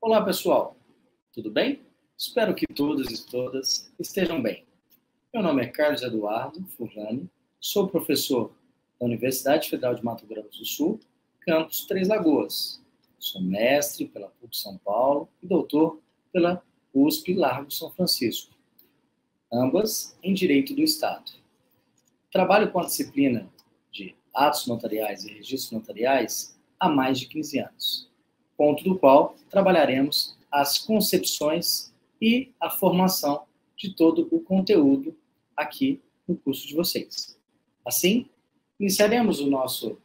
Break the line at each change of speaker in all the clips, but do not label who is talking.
Olá, pessoal. Tudo bem? Espero que todos e todas estejam bem. Meu nome é Carlos Eduardo Furlani, sou professor da Universidade Federal de Mato Grosso do Sul, campus Três Lagoas. Sou mestre pela PUC São Paulo e doutor pela USP Largo São Francisco, ambas em Direito do Estado. Trabalho com a disciplina de atos notariais e registros notariais há mais de 15 anos, ponto do qual trabalharemos as concepções e a formação de todo o conteúdo aqui no curso de vocês. Assim, iniciaremos o nosso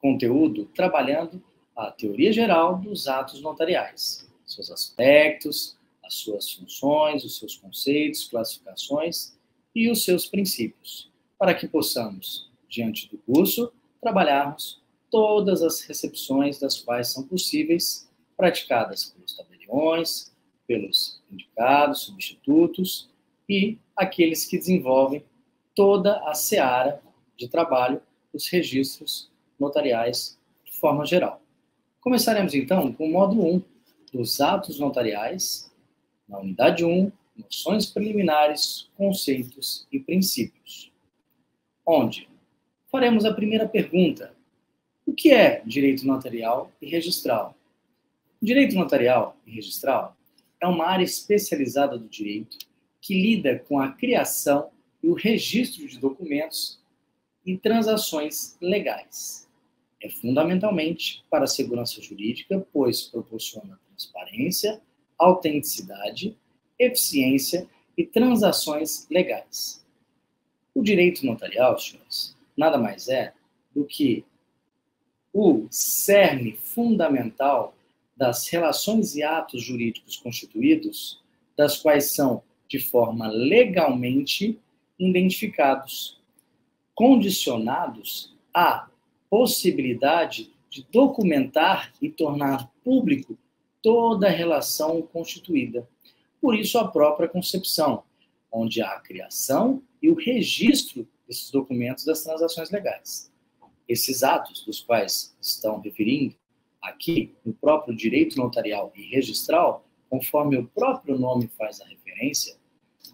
conteúdo trabalhando a teoria geral dos atos notariais, seus aspectos, as suas funções, os seus conceitos, classificações e os seus princípios, para que possamos, diante do curso, trabalharmos todas as recepções das quais são possíveis, praticadas pelos tabeliões, pelos indicados, substitutos e aqueles que desenvolvem toda a seara de trabalho dos registros notariais de forma geral. Começaremos, então, com o módulo 1 dos atos notariais, na unidade 1, noções preliminares, conceitos e princípios, onde faremos a primeira pergunta: o que é direito notarial e registral? O direito notarial e registral é uma área especializada do direito que lida com a criação e o registro de documentos e transações legais. É fundamentalmente para a segurança jurídica, pois proporciona transparência, autenticidade, eficiência e transações legais. O direito notarial, senhores, nada mais é do que o cerne fundamental das relações e atos jurídicos constituídos, das quais são, de forma legalmente, identificados, condicionados à possibilidade de documentar e tornar público toda a relação constituída. Por isso, a própria concepção, onde há a criação e o registro desses documentos das transações legais. Esses atos dos quais estão referindo aqui no próprio direito notarial e registral, conforme o próprio nome faz a referência,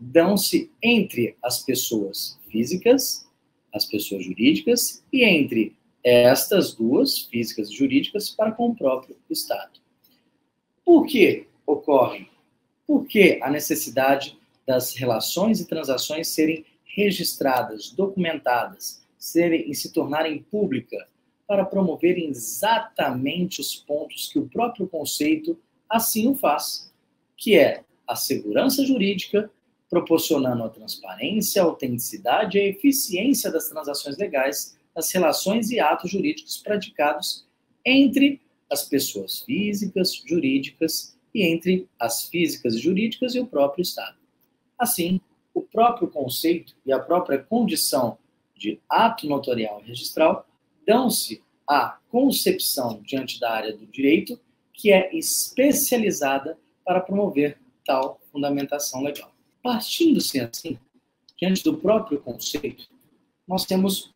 dão-se entre as pessoas físicas, as pessoas jurídicas, e entre estas duas, físicas e jurídicas, para com o próprio Estado. Por que ocorre? Por que a necessidade das relações e transações serem registradas, documentadas, e se tornarem públicas, para promoverem exatamente os pontos que o próprio conceito assim o faz, que é a segurança jurídica, proporcionando a transparência, a autenticidade e a eficiência das transações legais, das relações e atos jurídicos praticados entre as pessoas físicas, jurídicas e entre as físicas e jurídicas e o próprio Estado. Assim, o próprio conceito e a própria condição de ato notarial e registral dão-se à concepção diante da área do direito que é especializada para promover tal fundamentação legal. Partindo-se assim, diante do próprio conceito, nós temos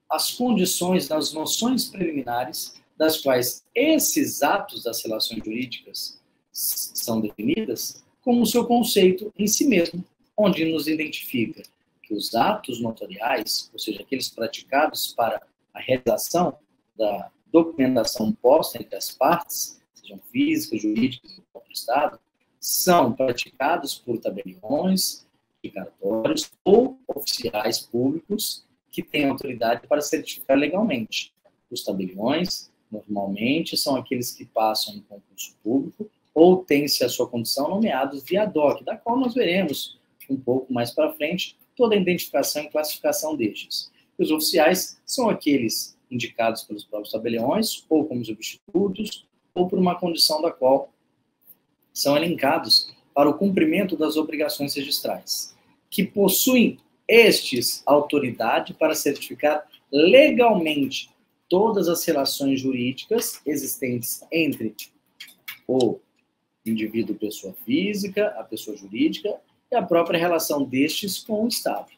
as condições das noções preliminares das quais esses atos das relações jurídicas são definidas como o seu conceito em si mesmo, onde nos identifica que os atos notariais, ou seja, aqueles praticados para a realização da documentação posta entre as partes, sejam físicas, jurídicas e do próprio Estado, são praticados por tabeliões, de cartórios ou oficiais públicos que têm autoridade para certificar legalmente. Os tabeliões, normalmente, são aqueles que passam em concurso público ou têm-se a sua condição nomeados via DOC, da qual nós veremos um pouco mais para frente toda a identificação e classificação destes. Os oficiais são aqueles indicados pelos próprios tabeliões, ou como substitutos, ou por uma condição da qual são elencados para o cumprimento das obrigações registrais, que possuem estes autoridade para certificar legalmente todas as relações jurídicas existentes entre o indivíduo pessoa física, a pessoa jurídica, e a própria relação destes com o Estado,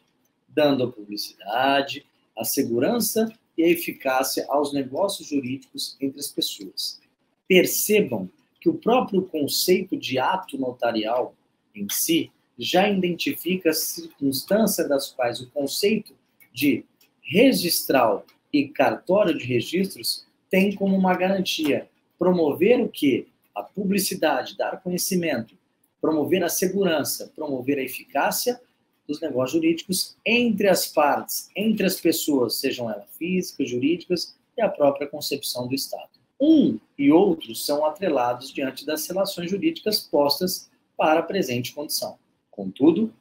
dando a publicidade, a segurança e a eficácia aos negócios jurídicos entre as pessoas. Percebam que o próprio conceito de ato notarial em si já identifica as circunstâncias das quais o conceito de registral e cartório de registros tem como uma garantia promover o quê? A publicidade, dar conhecimento, promover a segurança, promover a eficácia dos negócios jurídicos entre as partes, entre as pessoas, sejam elas físicas, jurídicas, e a própria concepção do Estado. Um e outro são atrelados diante das relações jurídicas postas para a presente condição. Contudo,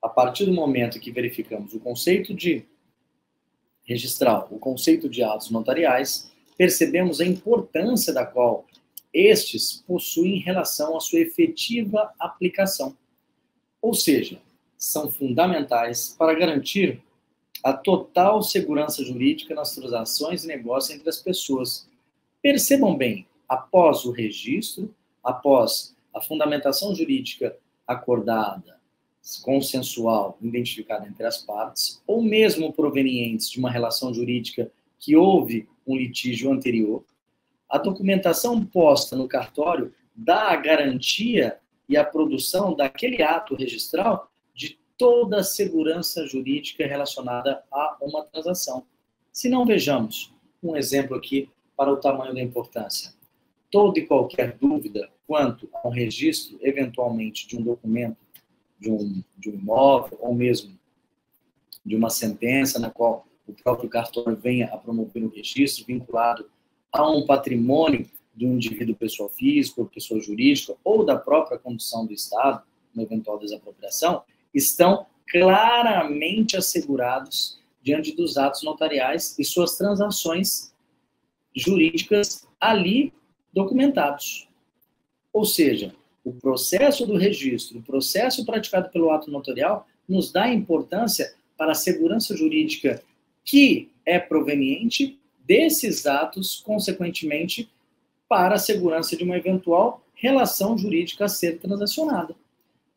a partir do momento que verificamos o conceito de registral, o conceito de atos notariais, percebemos a importância da qual estes possuem em relação à sua efetiva aplicação. Ou seja, são fundamentais para garantir a total segurança jurídica nas transações e negócios entre as pessoas. Percebam bem, após o registro, após a fundamentação jurídica acordada, consensual, identificada entre as partes, ou mesmo provenientes de uma relação jurídica que houve um litígio anterior, a documentação posta no cartório dá a garantia e a produção daquele ato registral de toda a segurança jurídica relacionada a uma transação. Se não, vejamos um exemplo aqui para o tamanho da importância. Toda e qualquer dúvida quanto ao registro, eventualmente, de um documento, de um imóvel, ou mesmo de uma sentença na qual o próprio cartório venha a promover um registro vinculado a um patrimônio de um indivíduo pessoa física ou pessoa jurídica, ou da própria condição do Estado, uma eventual desapropriação, estão claramente assegurados diante dos atos notariais e suas transações jurídicas ali documentados. Ou seja, o processo do registro, o processo praticado pelo ato notarial, nos dá importância para a segurança jurídica que é proveniente desses atos, consequentemente, para a segurança de uma eventual relação jurídica a ser transacionada,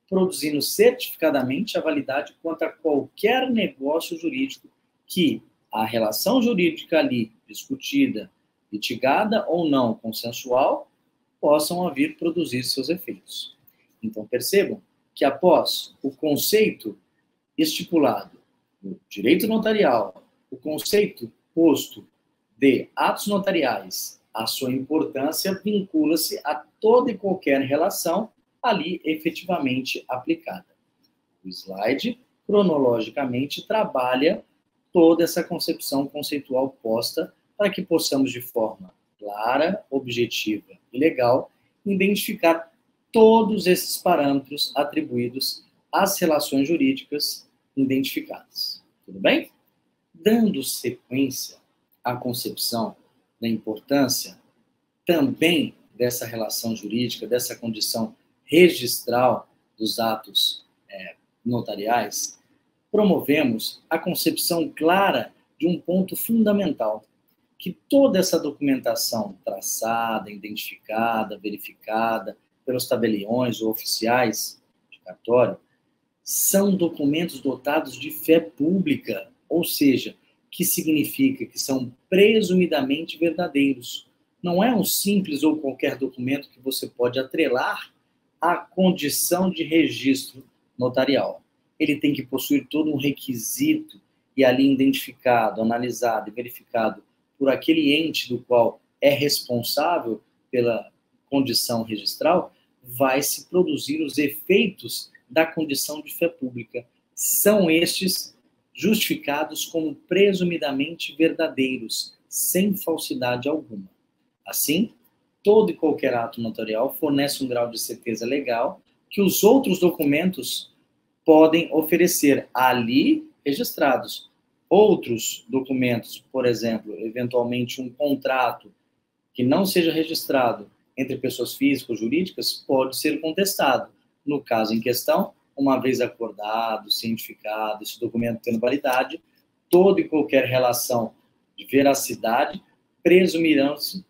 produzindo certificadamente a validade quanto a qualquer negócio jurídico que a relação jurídica ali discutida, litigada ou não consensual, possam vir produzir seus efeitos. Então, percebam que após o conceito estipulado no direito notarial, o conceito posto de atos notariais, a sua importância vincula-se a toda e qualquer relação ali efetivamente aplicada. O slide, cronologicamente, trabalha toda essa concepção conceitual posta para que possamos, de forma clara, objetiva e legal, identificar todos esses parâmetros atribuídos às relações jurídicas identificadas. Tudo bem? Dando sequência à concepção da importância também dessa relação jurídica, dessa condição registral dos atos notariais, promovemos a concepção clara de um ponto fundamental, que toda essa documentação traçada, identificada, verificada pelos tabeliões ou oficiais de cartório, são documentos dotados de fé pública, ou seja, que significa que são presumidamente verdadeiros. Não é um simples ou qualquer documento que você pode atrelar à condição de registro notarial. Ele tem que possuir todo um requisito e ali identificado, analisado e verificado por aquele ente do qual é responsável pela condição registral, vai se produzir os efeitos da condição de fé pública. São estes justificados como presumidamente verdadeiros, sem falsidade alguma. Assim, todo e qualquer ato notarial fornece um grau de certeza legal que os outros documentos podem oferecer ali registrados. Outros documentos, por exemplo, eventualmente um contrato que não seja registrado entre pessoas físicas ou jurídicas, pode ser contestado. No caso em questão, uma vez acordado, cientificado, esse documento tendo validade, toda e qualquer relação de veracidade presumirão-se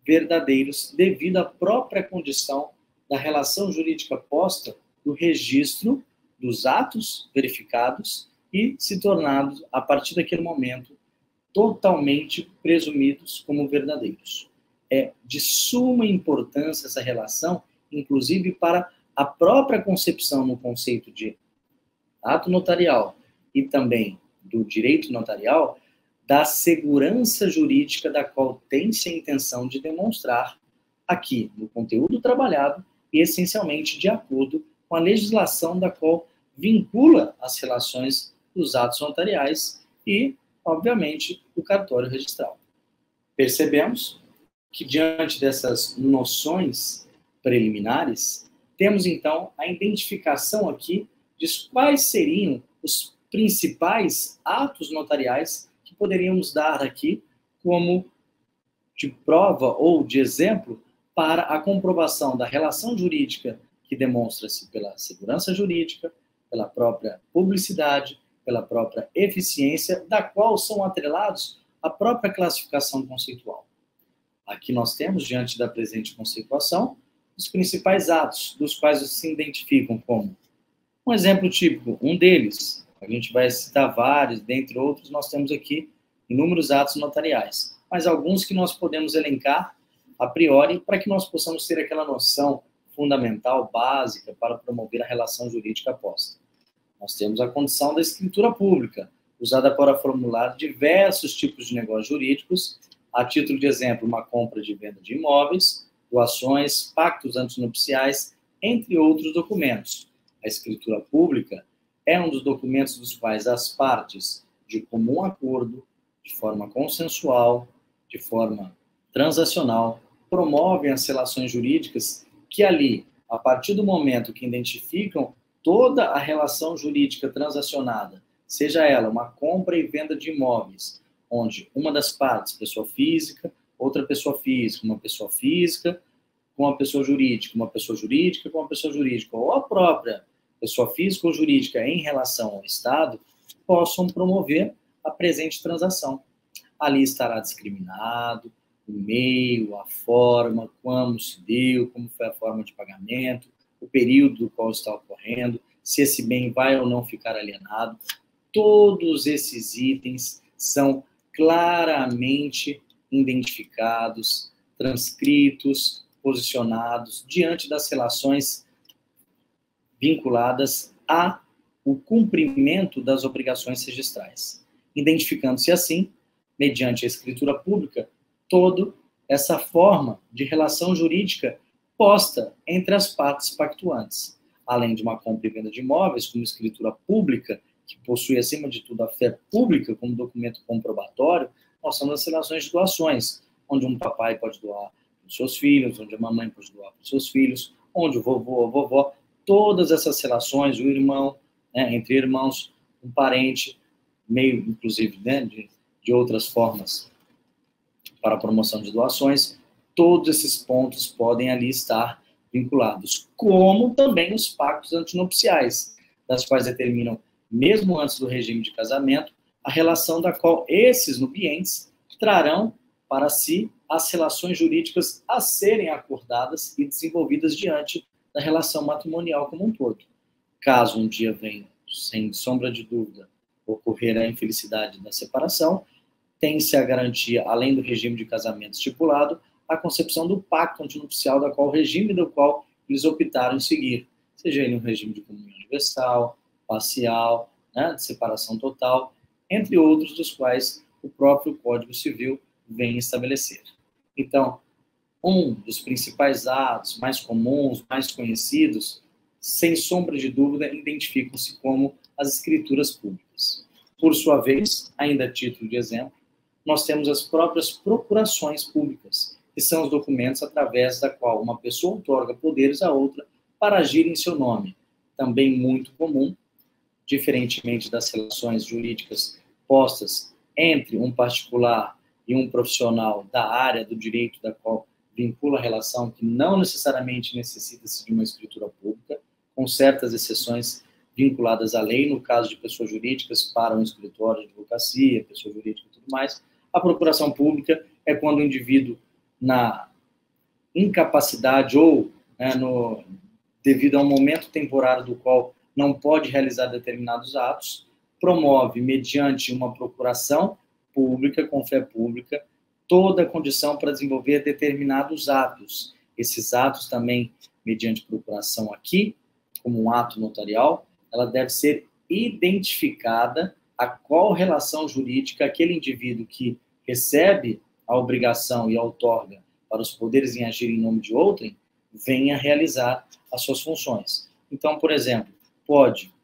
verdadeiros devido à própria condição da relação jurídica posta do registro dos atos verificados e se tornados, a partir daquele momento, totalmente presumidos como verdadeiros. é de suma importância essa relação, inclusive para a própria concepção no conceito de ato notarial e também do direito notarial, da segurança jurídica da qual tem-se a intenção de demonstrar aqui no conteúdo trabalhado e essencialmente de acordo com a legislação da qual vincula as relações dos atos notariais e, obviamente, do cartório registral. Percebemos que, diante dessas noções preliminares, temos, então, a identificação aqui de quais seriam os principais atos notariais que poderíamos dar aqui como de prova ou de exemplo para a comprovação da relação jurídica que demonstra-se pela segurança jurídica, pela própria publicidade, pela própria eficiência, da qual são atrelados a própria classificação conceitual. Aqui nós temos, diante da presente conceituação, os principais atos, dos quais se identificam como um exemplo típico, um deles, a gente vai citar vários, dentre outros, nós temos aqui inúmeros atos notariais, mas alguns que nós podemos elencar a priori para que nós possamos ter aquela noção fundamental, básica, para promover a relação jurídica aposta. Nós temos a condição da escritura pública, usada para formular diversos tipos de negócios jurídicos, a título de exemplo, uma compra de venda de imóveis, doações, pactos antinupciais, entre outros documentos. A escritura pública é um dos documentos dos quais as partes, de comum acordo, de forma consensual, de forma transacional, promovem as relações jurídicas que ali, a partir do momento que identificam toda a relação jurídica transacionada, seja ela uma compra e venda de imóveis, onde uma das partes, pessoa física, outra pessoa física, uma pessoa física com uma pessoa jurídica, uma pessoa jurídica com uma pessoa jurídica, ou a própria pessoa física ou jurídica em relação ao Estado, possam promover a presente transação. Ali estará discriminado o meio, a forma, como se deu, como foi a forma de pagamento, o período do qual está ocorrendo, se esse bem vai ou não ficar alienado. Todos esses itens são claramente identificados, transcritos, posicionados diante das relações vinculadas ao cumprimento das obrigações registrais, identificando-se assim, mediante a escritura pública, toda essa forma de relação jurídica posta entre as partes pactuantes, além de uma compra e venda de imóveis como escritura pública, que possui, acima de tudo, a fé pública como documento comprobatório. Nós temos as relações de doações, onde um papai pode doar para os seus filhos, onde a mamãe pode doar para os seus filhos, onde o vovô, a vovó, todas essas relações, o irmão, né, entre irmãos, um parente, meio, inclusive, né, de outras formas para a promoção de doações, todos esses pontos podem ali estar vinculados, como também os pactos antinupciais, das quais determinam, mesmo antes do regime de casamento, a relação da qual esses nubientes trarão para si as relações jurídicas a serem acordadas e desenvolvidas diante da relação matrimonial como um todo. Caso um dia venha, sem sombra de dúvida, ocorrer a infelicidade da separação, tem-se a garantia, além do regime de casamento estipulado, a concepção do pacto antinupcial, da qual o regime do qual eles optaram em seguir, seja ele um regime de comunhão universal, parcial, né, de separação total, entre outros dos quais o próprio Código Civil vem estabelecer. Então, um dos principais atos mais comuns, mais conhecidos, sem sombra de dúvida, identificam-se como as escrituras públicas. Por sua vez, ainda a título de exemplo, nós temos as próprias procurações públicas, que são os documentos através da qual uma pessoa outorga poderes a outra para agir em seu nome. Também muito comum, diferentemente das relações jurídicas postas entre um particular e um profissional da área do direito da qual vincula a relação, que não necessariamente necessita-se de uma escritura pública, com certas exceções vinculadas à lei, no caso de pessoas jurídicas para um escritório de advocacia, pessoa jurídica e tudo mais. A procuração pública é quando o indivíduo, na incapacidade ou devido a um momento temporário do qual não pode realizar determinados atos, promove, mediante uma procuração pública, com fé pública, toda a condição para desenvolver determinados atos. Esses atos também, mediante procuração aqui, como um ato notarial, ela deve ser identificada a qual relação jurídica aquele indivíduo que recebe a obrigação e a outorga para os poderes em agir em nome de outrem, venha realizar as suas funções. Então, por exemplo, pode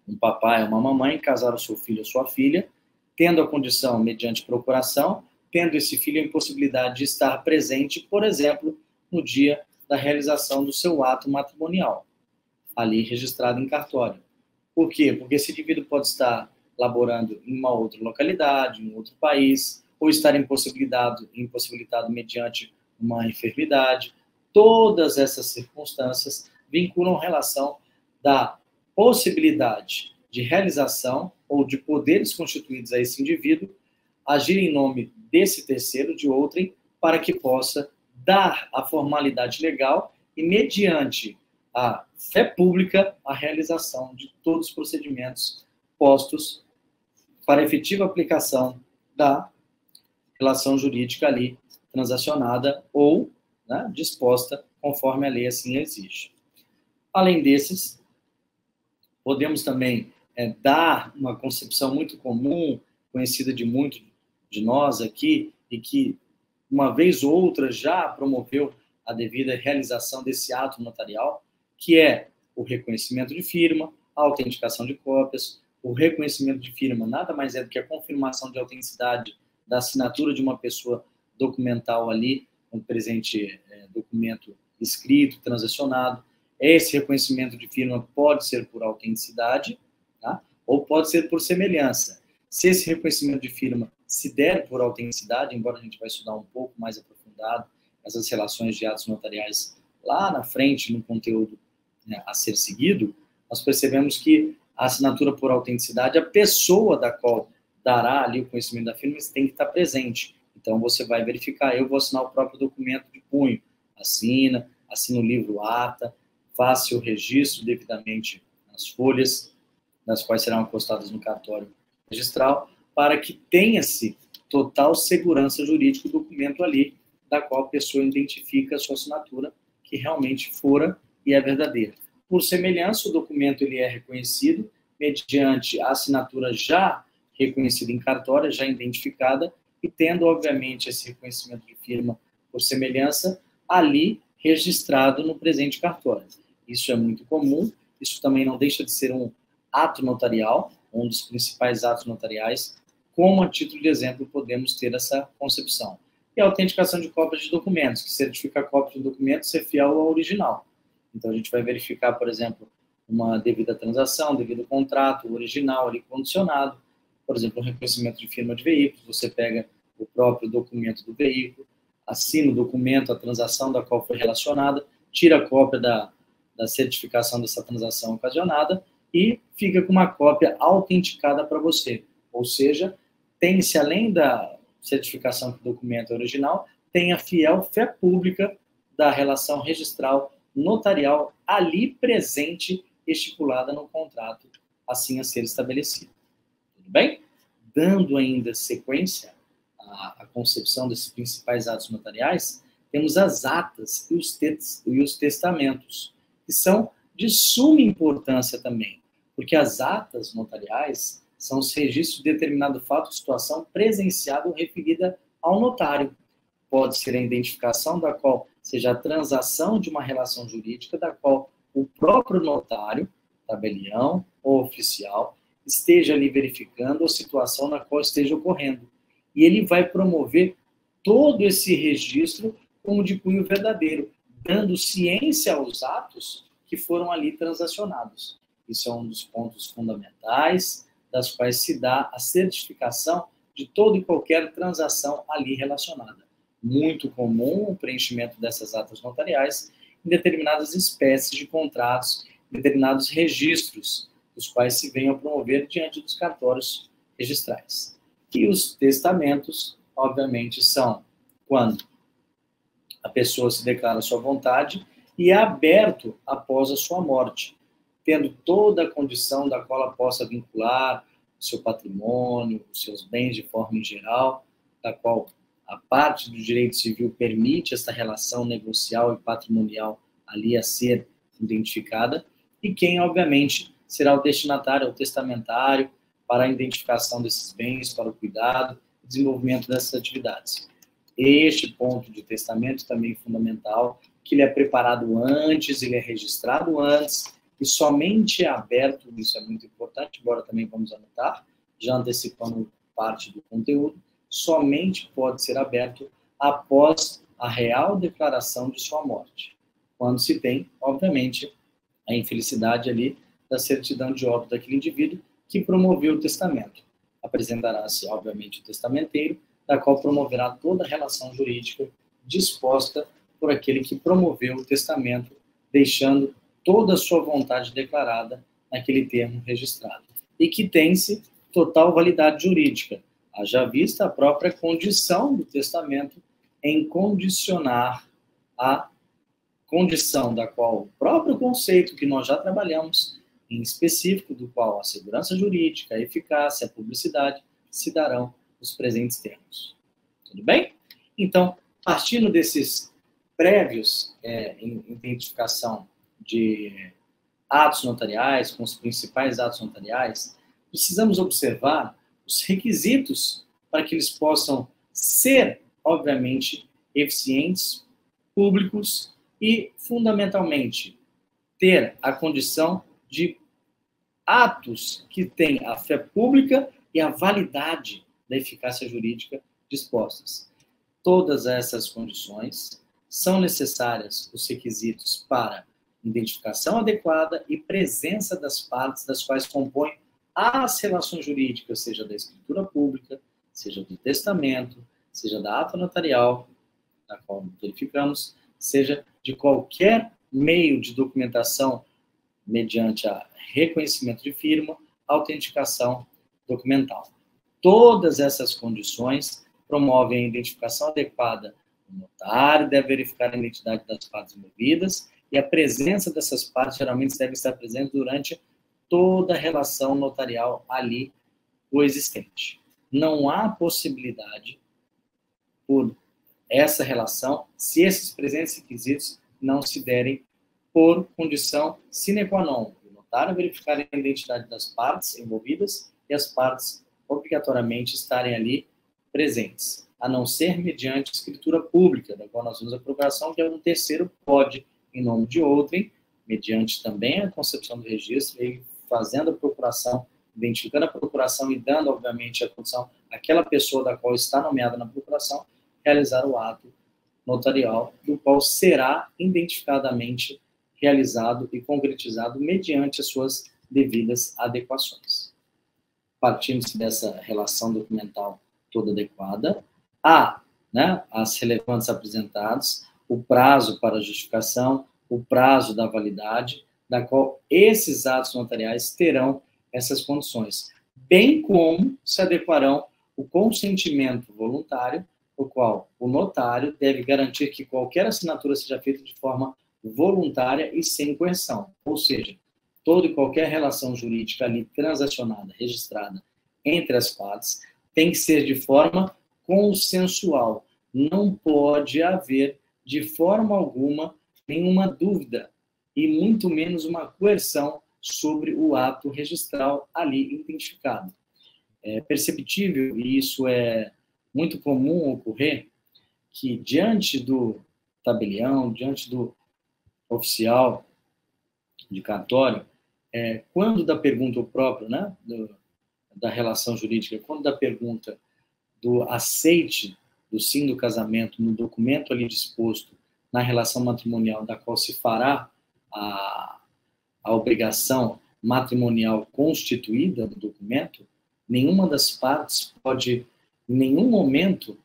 um papai ou uma mamãe casar o seu filho ou sua filha, tendo a condição, mediante procuração, tendo esse filho a impossibilidade de estar presente, por exemplo, no dia da realização do seu ato matrimonial, ali registrado em cartório. Por quê? Porque esse indivíduo pode estar laborando em uma outra localidade, em um outro país, ou estar impossibilitado mediante uma enfermidade. Todas essas circunstâncias vinculam relação da possibilidade de realização ou de poderes constituídos a esse indivíduo agir em nome desse terceiro, de outrem, para que possa dar a formalidade legal e, mediante a fé pública, a realização de todos os procedimentos postos para efetiva aplicação da relação jurídica ali transacionada ou, né, disposta conforme a lei assim exige. Além desses, podemos também dar uma concepção muito comum, conhecida de muitos de nós aqui, e que uma vez ou outra já promoveu a devida realização desse ato notarial, que é o reconhecimento de firma, a autenticação de cópias. O reconhecimento de firma nada mais é do que a confirmação de autenticidade da assinatura de uma pessoa documental ali, no presente documento escrito, transacionado. Esse reconhecimento de firma pode ser por autenticidade, tá? Ou pode ser por semelhança. Se esse reconhecimento de firma se der por autenticidade, embora a gente vai estudar um pouco mais aprofundado essas relações de atos notariais lá na frente, no conteúdo, né, a ser seguido, nós percebemos que a assinatura por autenticidade, a pessoa da qual dará ali o conhecimento da firma tem que estar presente. Então, você vai verificar, eu vou assinar o próprio documento de punho, assina o livro ata, faça o registro devidamente nas folhas, das quais serão encostadas no cartório registral, para que tenha-se total segurança jurídica do documento ali, da qual a pessoa identifica a sua assinatura, que realmente fora e é verdadeira. Por semelhança, o documento ele é reconhecido mediante a assinatura já reconhecida em cartório, já identificada, e tendo, obviamente, esse reconhecimento de firma por semelhança ali registrado no presente cartório. Isso é muito comum, isso também não deixa de ser um ato notarial, um dos principais atos notariais, como a título de exemplo podemos ter essa concepção. E a autenticação de cópias de documentos, que certifica a cópia de documento ser fiel ao original. Então a gente vai verificar, por exemplo, uma devida transação, devido contrato, o original ali condicionado, por exemplo, um reconhecimento de firma de veículos, você pega o próprio documento do veículo, assina o documento, a transação da qual foi relacionada, tira a cópia da certificação dessa transação ocasionada e fica com uma cópia autenticada para você. Ou seja, tem-se, além da certificação que o documento é original, tem a fiel fé pública da relação registral notarial ali presente, estipulada no contrato, assim a ser estabelecido. Tudo bem? Dando ainda sequência à concepção desses principais atos notariais, temos as atas e os testamentos, que são de suma importância também, porque as atas notariais são os registros de determinado fato ou situação presenciada ou referida ao notário. Pode ser a identificação da qual seja a transação de uma relação jurídica da qual o próprio notário, tabelião ou oficial, esteja ali verificando a situação na qual esteja ocorrendo. E ele vai promover todo esse registro como de cunho verdadeiro, dando ciência aos atos que foram ali transacionados. Isso é um dos pontos fundamentais, das quais se dá a certificação de toda e qualquer transação ali relacionada. Muito comum o preenchimento dessas atas notariais em determinadas espécies de contratos, determinados registros, os quais se venham a promover diante dos cartórios registrais. E os testamentos, obviamente, são quando a pessoa se declara a sua vontade e é aberto após a sua morte, tendo toda a condição da qual ela possa vincular o seu patrimônio, os seus bens de forma em geral, da qual parte do direito civil permite essa relação negocial e patrimonial ali a ser identificada, e quem, obviamente, será o destinatário, o testamentário, para a identificação desses bens, para o cuidado e desenvolvimento dessas atividades. Este ponto de testamento também é fundamental, que ele é preparado antes, ele é registrado antes, e somente é aberto, isso é muito importante, embora também vamos anotar, já antecipando parte do conteúdo, somente pode ser aberto após a real declaração de sua morte, quando se tem, obviamente, a infelicidade ali da certidão de óbito daquele indivíduo que promoveu o testamento. Apresentará-se, obviamente, o testamenteiro, da qual promoverá toda a relação jurídica disposta por aquele que promoveu o testamento, deixando toda a sua vontade declarada naquele termo registrado. E que tem-se total validade jurídica, haja vista a própria condição do testamento em condicionar a condição da qual o próprio conceito que nós já trabalhamos, em específico, do qual a segurança jurídica, a eficácia, a publicidade, se darão nos presentes termos. Tudo bem? Então, partindo desses prévios em identificação de atos notariais, com os principais atos notariais, precisamos observar os requisitos para que eles possam ser, obviamente, eficientes, públicos e, fundamentalmente, ter a condição de atos que têm a fé pública e a validade da eficácia jurídica dispostas. Todas essas condições são necessárias os requisitos para identificação adequada e presença das partes das quais compõem as relações jurídicas, seja da escritura pública, seja do testamento, seja da ata notarial, da qual verificamos, seja de qualquer meio de documentação mediante a reconhecimento de firma, autenticação documental. Todas essas condições promovem a identificação adequada. O notário deve verificar a identidade das partes envolvidas e a presença dessas partes geralmente deve estar presente durante toda a relação notarial ali coexistente. Não há possibilidade por essa relação se esses presentes requisitos não se derem por condição sine qua non. O notário verificar a identidade das partes envolvidas e as partes obrigatoriamente estarem ali presentes, a não ser mediante escritura pública, da qual nós vimos a procuração, que é um terceiro pode, em nome de outrem, mediante também a concepção do registro, e fazendo a procuração, identificando a procuração e dando, obviamente, a condição àquela pessoa da qual está nomeada na procuração, realizar o ato notarial, do qual será identificadamente realizado e concretizado mediante as suas devidas adequações. Partindo-se dessa relação documental toda adequada, há as relevantes apresentadas, o prazo para a justificação, o prazo da validade, da qual esses atos notariais terão essas condições, bem como se adequarão o consentimento voluntário, o qual o notário deve garantir que qualquer assinatura seja feita de forma voluntária e sem coerção, ou seja, toda e qualquer relação jurídica ali transacionada, registrada entre as partes, tem que ser de forma consensual. Não pode haver, de forma alguma, nenhuma dúvida, e muito menos uma coerção sobre o ato registral ali identificado. É perceptível, e isso é muito comum ocorrer, que diante do tabelião, diante do oficial de cartório, quando da pergunta o próprio, da relação jurídica, quando da pergunta do aceite do sim do casamento no documento ali disposto na relação matrimonial da qual se fará a obrigação matrimonial constituída no documento, nenhuma das partes pode, em nenhum momento,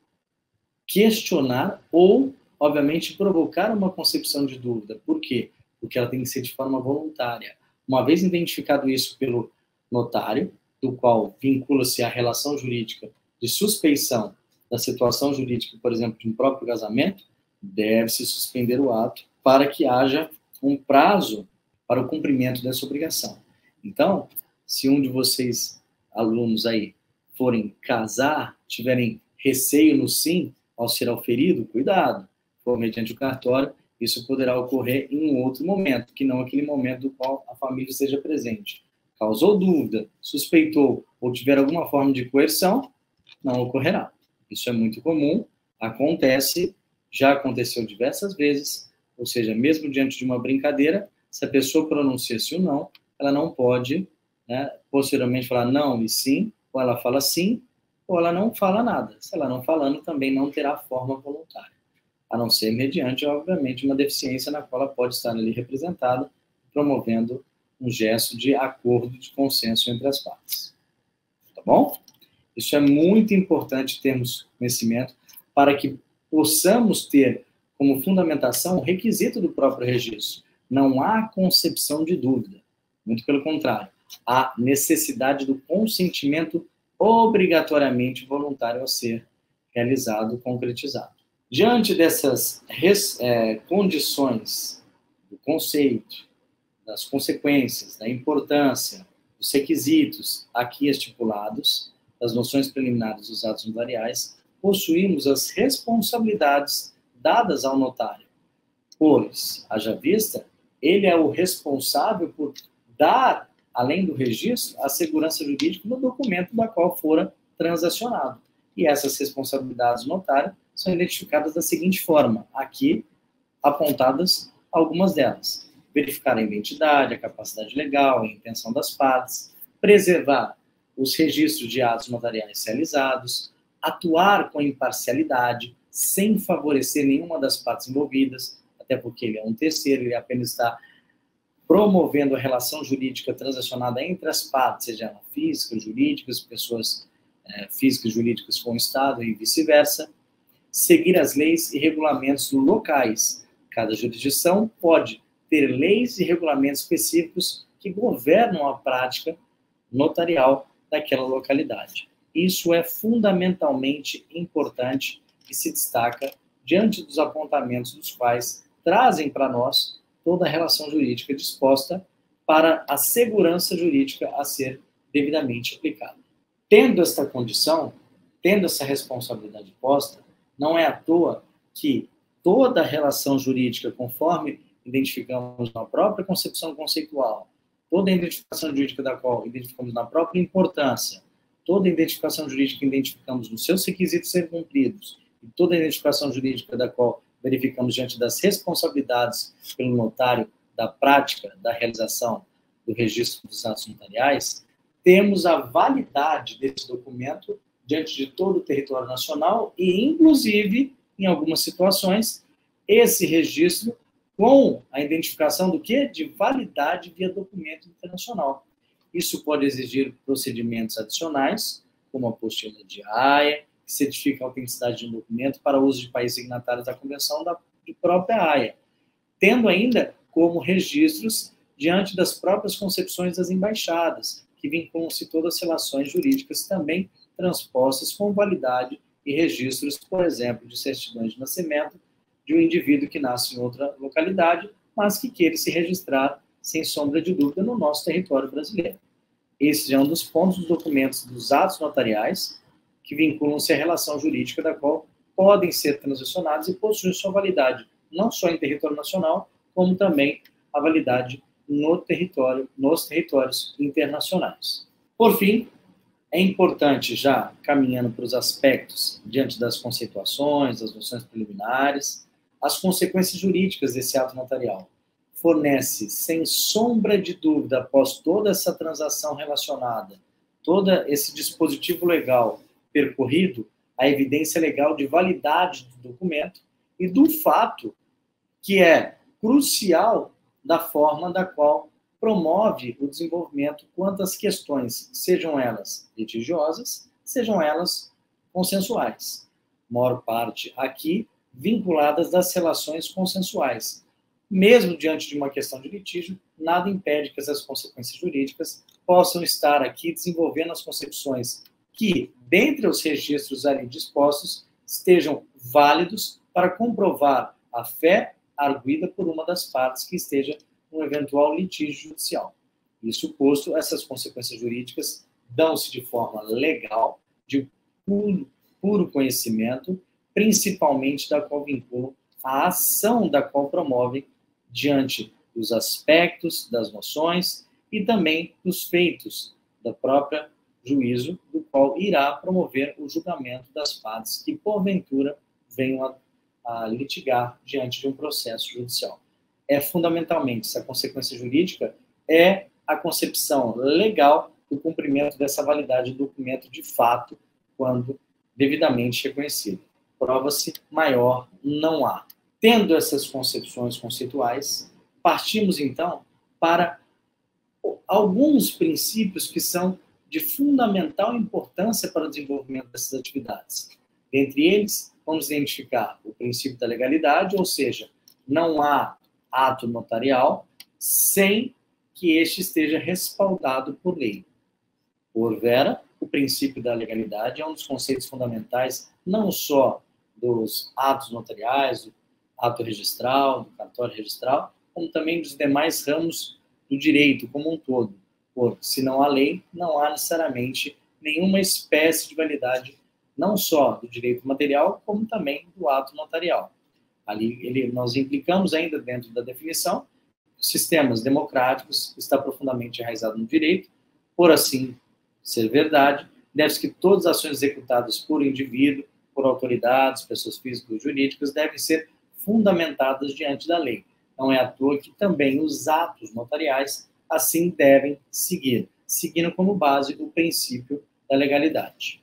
questionar ou, obviamente, provocar uma concepção de dúvida. Por quê? Porque ela tem que ser de forma voluntária. Uma vez identificado isso pelo notário, do qual vincula-se a relação jurídica de suspeição da situação jurídica, por exemplo, de um próprio casamento, deve-se suspender o ato para que haja um prazo para o cumprimento dessa obrigação. Então, se um de vocês, alunos aí, forem casar, tiverem receio no sim, ao ser auferido, cuidado, for mediante o cartório, isso poderá ocorrer em um outro momento, que não aquele momento do qual a família esteja presente. Causou dúvida, suspeitou ou tiver alguma forma de coerção, não ocorrerá. Isso é muito comum, acontece, já aconteceu diversas vezes, ou seja, mesmo diante de uma brincadeira, se a pessoa pronuncia-se ou não, ela não pode, né, posteriormente falar não e sim, ou ela fala sim, ou ela não fala nada. Se ela não falando, também não terá forma voluntária, a não ser mediante, obviamente, uma deficiência na qual ela pode estar ali representada, promovendo um gesto de acordo, de consenso entre as partes. Tá bom? Isso é muito importante termos conhecimento para que possamos ter como fundamentação o requisito do próprio registro. Não há concepção de dúvida. Muito pelo contrário. Há necessidade do consentimento obrigatoriamente voluntário a ser realizado, concretizado. Diante dessas condições do conceito, das consequências, da importância, dos requisitos aqui estipulados, das noções preliminares dos atos notariais, possuímos as responsabilidades dadas ao notário, pois, haja vista, ele é o responsável por dar, além do registro, a segurança jurídica no documento da qual fora transacionado. E essas responsabilidades do notário são identificadas da seguinte forma, aqui apontadas algumas delas. Verificar a identidade, a capacidade legal, a intenção das partes, preservar os registros de atos notariais realizados, atuar com imparcialidade, sem favorecer nenhuma das partes envolvidas, até porque ele é um terceiro, ele apenas está promovendo a relação jurídica transacionada entre as partes, seja ela físicas, jurídicas, pessoas físicas e jurídicas com o Estado e vice-versa, seguir as leis e regulamentos locais. Cada jurisdição pode ter leis e regulamentos específicos que governam a prática notarial daquela localidade. Isso é fundamentalmente importante e se destaca diante dos apontamentos dos quais trazem para nós toda a relação jurídica disposta para a segurança jurídica a ser devidamente aplicada. Tendo esta condição, tendo essa responsabilidade posta, não é à toa que toda a relação jurídica, conforme identificamos na própria concepção conceitual, toda a identificação jurídica da qual identificamos na própria importância, toda a identificação jurídica que identificamos nos seus requisitos ser cumpridos, e toda a identificação jurídica da qual verificamos diante das responsabilidades pelo notário da prática da realização do registro dos atos notariais, temos a validade desse documento diante de todo o território nacional e, inclusive, em algumas situações, esse registro com a identificação do quê? De validade via documento internacional. Isso pode exigir procedimentos adicionais, como a apostila de Haia, que certifica a autenticidade de um documento para uso de países signatários da Convenção da própria Haia, tendo ainda como registros diante das próprias concepções das embaixadas, que vinculam-se todas as relações jurídicas também transpostas com validade e registros, por exemplo, de certidões de nascimento de um indivíduo que nasce em outra localidade, mas que queira se registrar, sem sombra de dúvida, no nosso território brasileiro. Esse é um dos pontos dos documentos dos atos notariais que vinculam-se à relação jurídica da qual podem ser transacionados e possuem sua validade, não só em território nacional, como também a validade no território, nos territórios internacionais. Por fim, é importante, já caminhando para os aspectos, diante das conceituações, das noções preliminares, as consequências jurídicas desse ato notarial. Fornece, sem sombra de dúvida, após toda essa transação relacionada, todo esse dispositivo legal percorrido, a evidência legal de validade do documento e do fato que é crucial da forma da qual promove o desenvolvimento quanto às questões, sejam elas litigiosas, sejam elas consensuais. Maior parte aqui vinculadas das relações consensuais. Mesmo diante de uma questão de litígio, nada impede que essas consequências jurídicas possam estar aqui desenvolvendo as concepções que, dentre os registros ali dispostos, estejam válidos para comprovar a fé arguida por uma das partes que esteja um eventual litígio judicial. Isso posto, essas consequências jurídicas dão-se de forma legal, de puro conhecimento, principalmente da qual vinculam a ação da qual promovem diante dos aspectos das noções e também dos feitos da própria juízo, do qual irá promover o julgamento das partes que, porventura, venham a litigar diante de um processo judicial. Fundamentalmente, essa consequência jurídica é a concepção legal do cumprimento dessa validade do documento de fato, quando devidamente reconhecido. Prova-se maior não há. Tendo essas concepções conceituais, partimos, então, para alguns princípios que são de fundamental importância para o desenvolvimento dessas atividades. Dentre eles, vamos identificar o princípio da legalidade, ou seja, não há ato notarial sem que este esteja respaldado por lei. Por vera, o princípio da legalidade é um dos conceitos fundamentais, não só dos atos notariais, do ato registral, do cartório registral, como também dos demais ramos do direito como um todo. Porque, se não há lei, não há necessariamente nenhuma espécie de validade, não só do direito material, como também do ato notarial. Ali nós implicamos ainda dentro da definição sistemas democráticos, está profundamente enraizado no direito, por assim ser verdade, deve-se que todas as ações executadas por indivíduo, por autoridades, pessoas físicas ou jurídicas, devem ser fundamentadas diante da lei. Não é à toa que também os atos notariais assim devem seguir, seguindo como base o princípio da legalidade.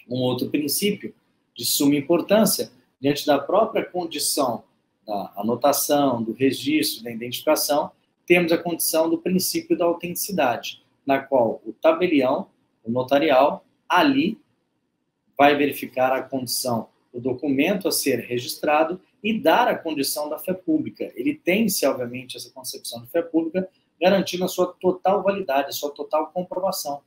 Um outro princípio de suma importância, diante da própria condição da anotação, do registro, da identificação, temos a condição do princípio da autenticidade, na qual o tabelião, o notarial, ali vai verificar a condição do documento a ser registrado e dar a condição da fé pública. Ele tem-se, obviamente, essa concepção de fé pública, garantindo a sua total validade, a sua total comprovação.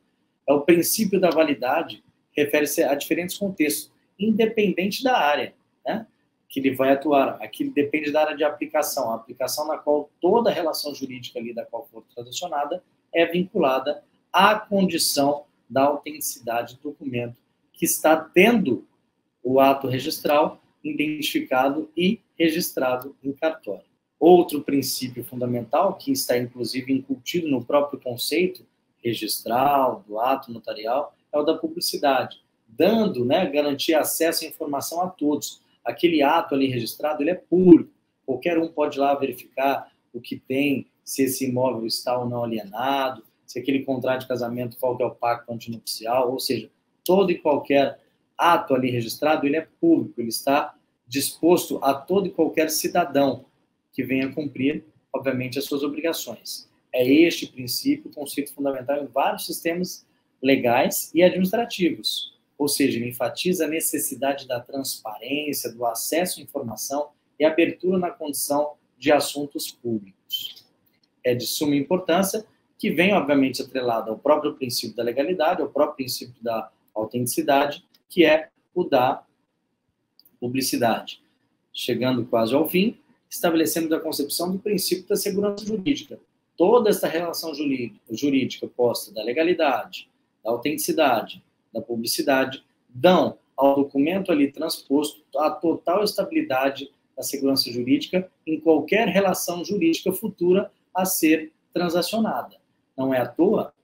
O princípio da validade refere-se a diferentes contextos, independente da área, né, que ele vai atuar. Aqui depende da área de aplicação, a aplicação na qual toda a relação jurídica ali da qual for transacionada é vinculada à condição da autenticidade do documento que está tendo o ato registral identificado e registrado em cartório. Outro princípio fundamental, que está inclusive incutido no próprio conceito registral, do ato notarial, é o da publicidade, dando, garantir acesso à informação a todos. Aquele ato ali registrado, ele é público, qualquer um pode ir lá verificar o que tem, se esse imóvel está ou não alienado, se aquele contrato de casamento, qual que é o pacto antinupcial, ou seja, todo e qualquer ato ali registrado, ele é público, ele está disposto a todo e qualquer cidadão que venha cumprir, obviamente, as suas obrigações. É este princípio, conceito fundamental em vários sistemas legais e administrativos, ou seja, ele enfatiza a necessidade da transparência, do acesso à informação e abertura na condição de assuntos públicos. É de suma importância que vem, obviamente, atrelado ao próprio princípio da legalidade, ao próprio princípio da autenticidade, que é o da publicidade. Chegando quase ao fim, estabelecemos a concepção do princípio da segurança jurídica. Toda esta relação jurídica posta da legalidade, da autenticidade, da publicidade, dão ao documento ali transposto a total estabilidade da segurança jurídica em qualquer relação jurídica futura a ser transacionada. Não é à toa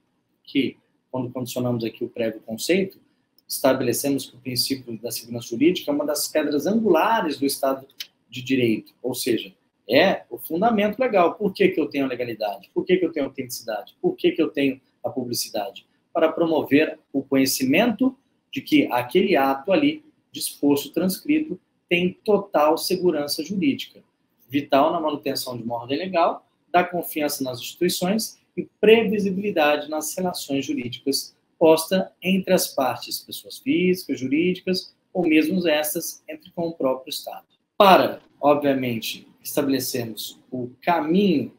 que, quando condicionamos aqui o prévio conceito, estabelecemos que o princípio da segurança jurídica é uma das pedras angulares do Estado de Direito, ou seja, é o fundamento legal. Por que eu tenho a legalidade? Por que eu tenho a autenticidade? Por que eu tenho a publicidade? Para promover o conhecimento de que aquele ato ali, disposto, transcrito, tem total segurança jurídica, vital na manutenção de uma ordem legal, dá confiança nas instituições e previsibilidade nas relações jurídicas posta entre as partes, pessoas físicas, jurídicas, ou mesmo estas entre com o próprio Estado. Para, obviamente, estabelecermos o caminho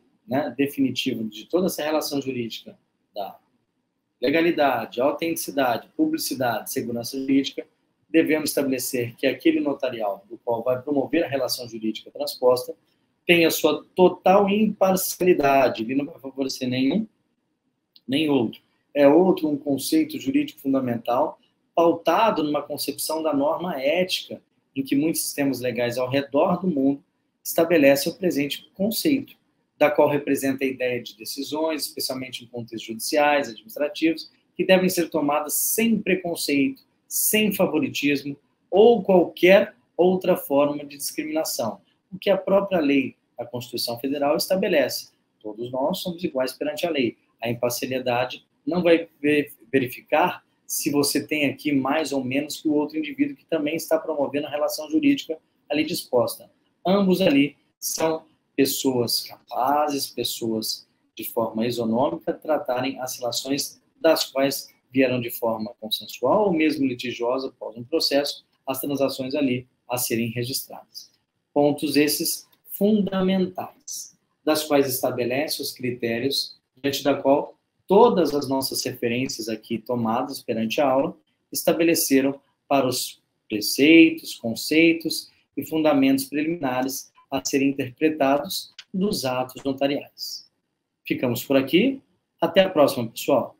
definitivo de toda essa relação jurídica da legalidade, autenticidade, publicidade, segurança jurídica, devemos estabelecer que aquele notarial do qual vai promover a relação jurídica transposta tem a sua total imparcialidade, ele não vai favorecer nenhum nem outro. É um conceito jurídico fundamental pautado numa concepção da norma ética em que muitos sistemas legais ao redor do mundo estabelecem o presente conceito, da qual representa a ideia de decisões, especialmente em contextos judiciais, administrativos, que devem ser tomadas sem preconceito, sem favoritismo ou qualquer outra forma de discriminação, o que a própria lei da Constituição Federal estabelece. Todos nós somos iguais perante a lei. A imparcialidade não vai verificar se você tem aqui mais ou menos que o outro indivíduo que também está promovendo a relação jurídica ali disposta. Ambos ali são pessoas capazes, pessoas de forma isonômica, tratarem as relações das quais vieram de forma consensual ou mesmo litigiosa após um processo, as transações ali a serem registradas. Pontos esses fundamentais, das quais estabelece os critérios diante da qual todas as nossas referências aqui tomadas perante a aula estabeleceram para os preceitos, conceitos e fundamentos preliminares a serem interpretados dos atos notariais. Ficamos por aqui. Até a próxima, pessoal.